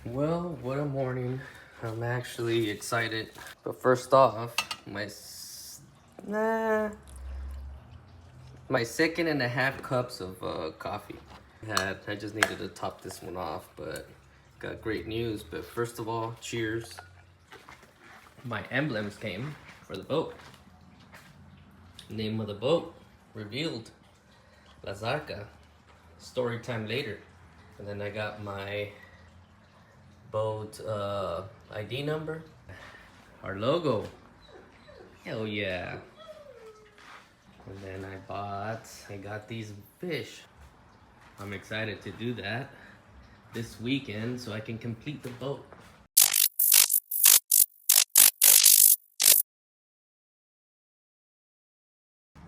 Well, what a morning. I'm actually excited. But first off, my 2.5 cups of coffee. I just needed to top this one off, but got great news. But first of all, cheers. My emblems came for the boat. Name of the boat revealed. La Zarka. Story time later. And then I got my boat ID number. Our logo. Hell yeah. And then I got these fish. I'm excited to do that this weekend so I can complete the boat.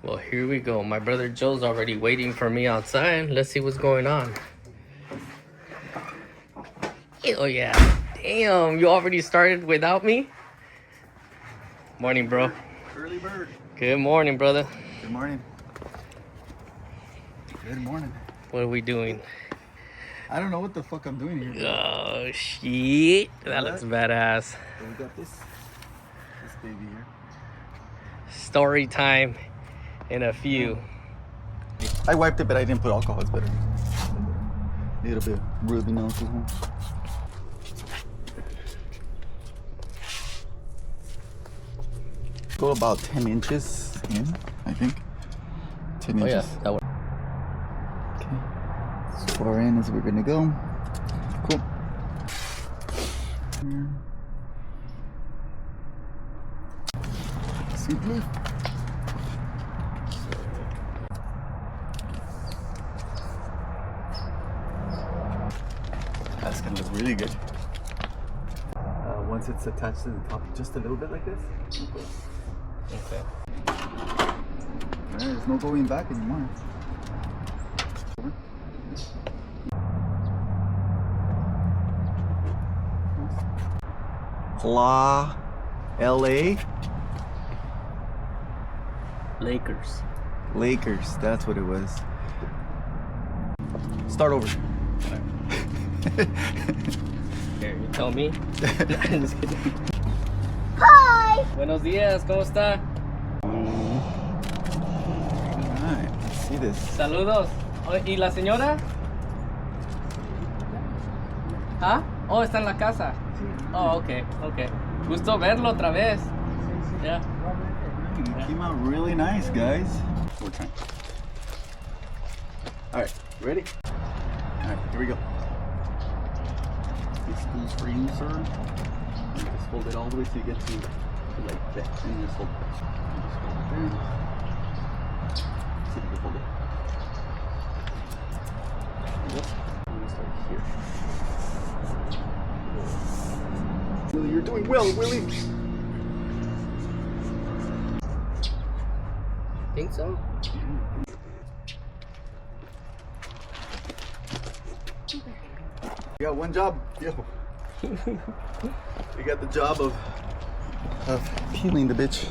Well, here we go. My brother Joe's already waiting for me outside. Let's see what's going on. Oh yeah. Damn, you already started without me? Morning, bro. Early bird. Good morning, brother. Good morning. Good morning. What are we doing? I don't know what the fuck I'm doing here. Oh, shit. That looks badass. So we got this baby here. Story time in a few. I wiped it, but I didn't put alcohol. It's better. A little bit rubbing alcohol. Go about 10 inches in, I think. 10 inches. Oh, yeah. That one. Okay. As far in as we're gonna go. Cool. Here. See blue. That's gonna look really good. Once it's attached to the top, just a little bit like this. Okay. There's no going back anymore. La LA Lakers, that's what it was. Start over. Here, you tell me. Just kidding. Hi! Buenos días, ¿cómo está? Alright, let's see this. Saludos. ¿Y la señora? ¿Ah? Oh, está en la casa. Oh, okay. Gusto verlo otra vez. Yeah. It came out really nice, guys. We're trying. Alright, ready? Alright, here we go. This is for you, sir. You just hold it all the way till you get to like that. And you just hold it. You just hold it there. See if you can hold it. Yep. I'm gonna start here. Willie, you're doing well, Willie. Think so? You got one job, yo. You got the job of peeling the bitch.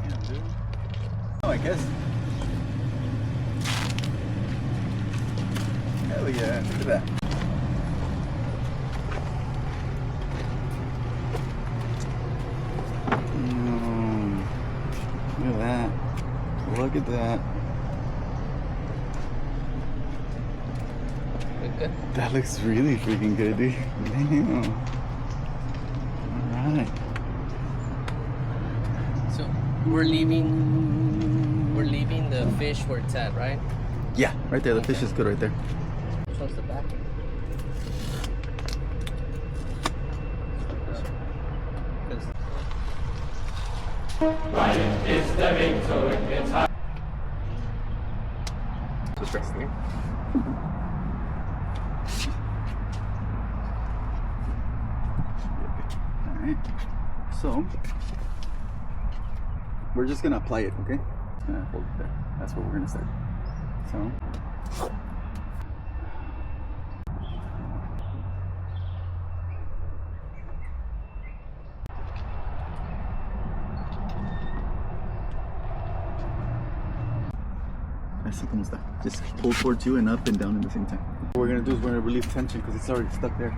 Damn, dude. Oh, I guess. Hell yeah, look at that. Look at that. Look at that. Look good. That looks really freaking good, dude. Damn. Alright. So we're leaving the fish where it's at, right? Yeah, right there. The fish is good right there. Which one's the back? Just rest here. Alright. So we're just gonna apply it, okay? Hold it there. That's where we're gonna start. So Así como está. Just pull towards you and up and down at the same time. What we're gonna do is we're gonna relieve tension because it's already stuck there.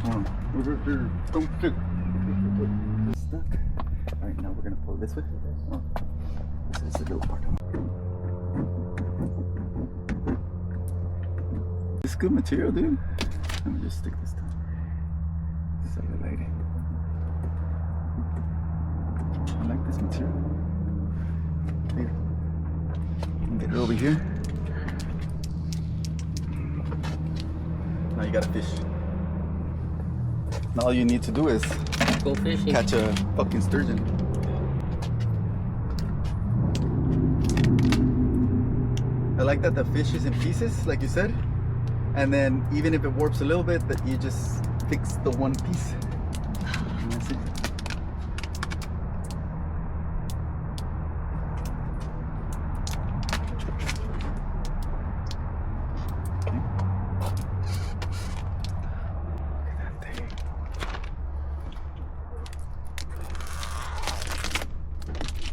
Don't click. It's stuck. Alright, now we're gonna pull this way. Oh, this is the little part. This is good material, dude. Let me just stick this down. Cellulite. I like this material. Here. Get it over here. Now you got a fish. Now all you need to do is Go fishing. catch a fucking sturgeon. I like that the fish is in pieces, like you said. And then even if it warps a little bit, that you just fix the one piece. And that's it.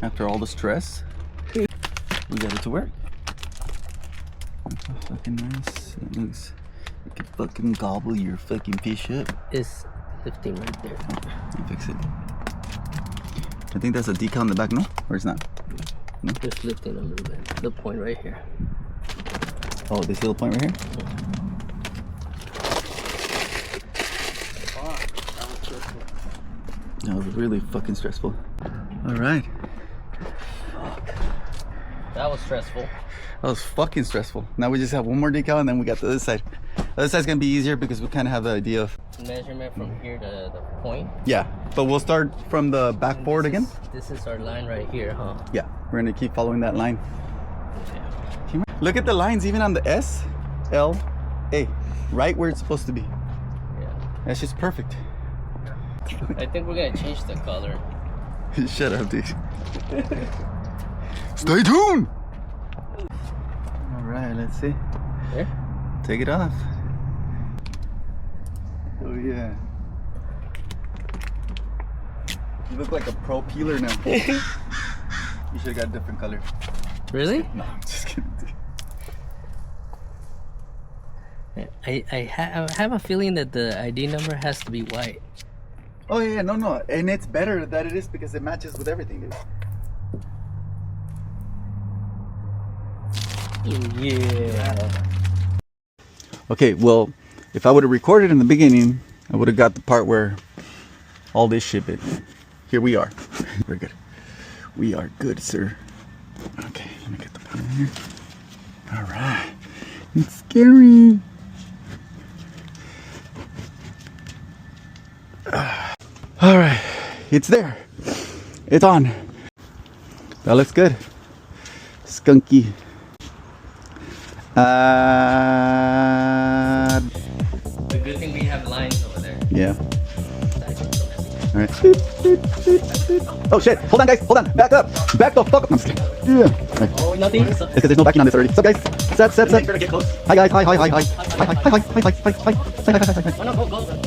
After all the stress, we got it to work. That's fucking nice. It looks like you fucking gobble your fucking fish up. It's lifting right there. I'll fix it. I think that's a decal in the back, no? Or it's not? No? Just lifting a little bit. The point right here. Oh, this little point right here? That was really fucking stressful. Alright. That was stressful. That was fucking stressful. Now we just have one more decal and then we got the other side. The other side's gonna be easier because we kind of have the idea of Measurement from here to the point. yeah, but we'll start from the backboard again. This is our line right here, huh? Yeah, we're gonna keep following that line. Yeah. Look at the lines even on the S, L, A, right where it's supposed to be. Yeah. That's just perfect. I think we're gonna change the color. Shut up, dude. Stay tuned. All right, let's see. There? Take it off. Oh yeah. You look like a pro peeler now. You should have got a different color. Really? No, I'm just kidding. Dude. I have a feeling that the ID number has to be white. Oh yeah, no, and it's better that it is because it matches with everything, dude. Yeah. Okay, well, if I would have recorded in the beginning, I would have got the part where all this shit bit. Here we are. We're good. We are good, sir. Okay, let me get the bottom here. All right. It's scary. All right, it's there. It's on. That looks good. Skunky. The good thing we have lines over there. Yeah. All right. Oh shit! Hold on, guys. Hold on. Back up. Back the fuck up. I'm just kidding. Yeah. Right. Oh, nothing. It's because there's no backing on this already. What's up, guys? Set. Make sure to get close. Hi, guys. Hi. Hi. Hi. Hi. Hi. Hi. Hi. Hi. Hi. Hi. Hi. Hi. Hi. Oh no, go.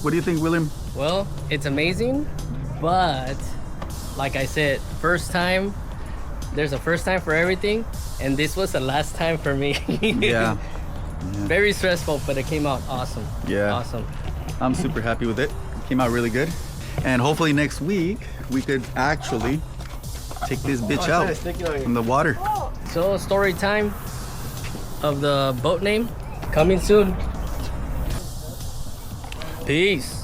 What do you think, William? Well, it's amazing, but like I said, first time. There's a first time for everything, and this was the last time for me. Yeah. Very stressful, but it came out awesome. Yeah. Awesome. I'm super happy with it. Came out really good. And hopefully next week we could actually take this bitch out from the water. So story time of the boat name coming soon. Peace.